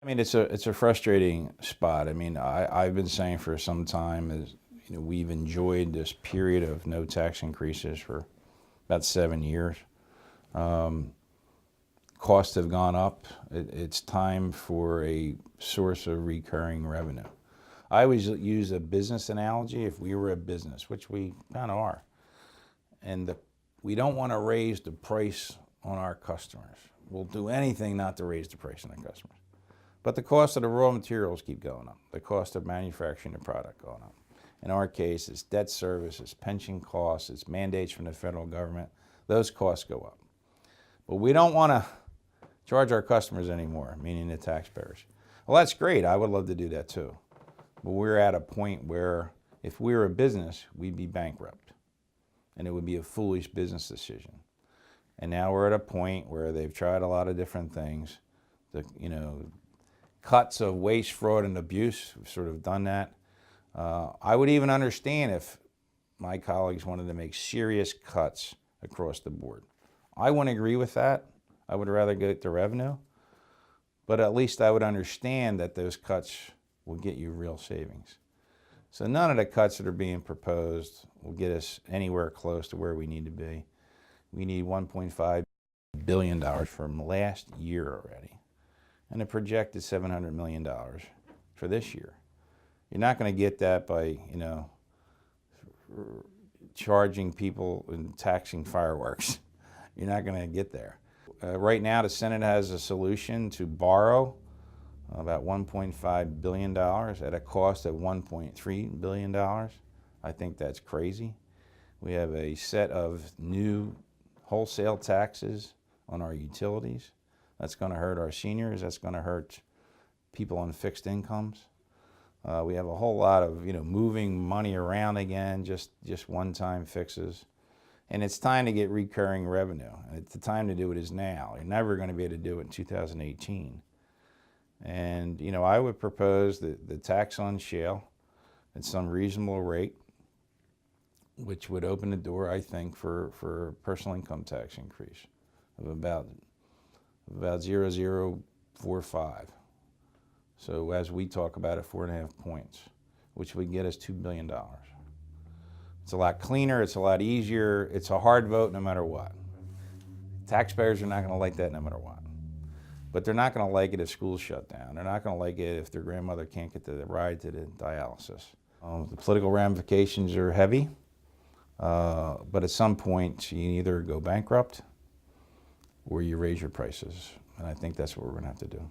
I mean, it's a frustrating spot. I mean, I've been saying for some time is, we've enjoyed this period of no tax increases for about 7 years. Costs have gone up. It's time for a source of recurring revenue. I always use a business analogy. If we were a business, which we kind of are, and we don't want to raise the price on our customers. We'll do anything not to raise the price on the customers. But the cost of the raw materials keep going up. The cost of manufacturing the product going up. In our case, it's debt service, it's pension costs, it's mandates from the federal government. Those costs go up. But we don't want to charge our customers anymore, meaning the taxpayers. Well, that's great. I would love to do that too. But we're at a point where if we were a business, we'd be bankrupt. And it would be a foolish business decision. And now we're at a point where they've tried a lot of different things. Cuts of waste, fraud, and abuse, we've sort of done that. I would even understand if my colleagues wanted to make serious cuts across the board. I wouldn't agree with that. I would rather get the revenue. But at least I would understand that those cuts will get you real savings. So none of the cuts that are being proposed will get us anywhere close to where we need to be. We need $1.5 billion from last year already. And a projected $700 million for this year. You're not going to get that by, charging people and taxing fireworks. You're not going to get there. Right now, the Senate has a solution to borrow about $1.5 billion at a cost of $1.3 billion. I think that's crazy. We have a set of new wholesale taxes on our utilities. That's going to hurt our seniors. That's going to hurt people on fixed incomes. We have a whole lot of moving money around again, just one-time fixes. And it's time to get recurring revenue. And the time to do it is now. You're never going to be able to do it in 2018. And I would propose the tax on shale at some reasonable rate, which would open the door, I think, for personal income tax increase of about 0.0045. So as we talk about it, 4.5 points, which would get us $2 billion. It's a lot cleaner, it's a lot easier, it's a hard vote no matter what. Taxpayers are not going to like that no matter what. But they're not going to like it if schools shut down. They're not going to like it if their grandmother can't get the ride to the dialysis. The political ramifications are heavy, but at some point you either go bankrupt or you raise your prices. And I think that's what we're going to have to do.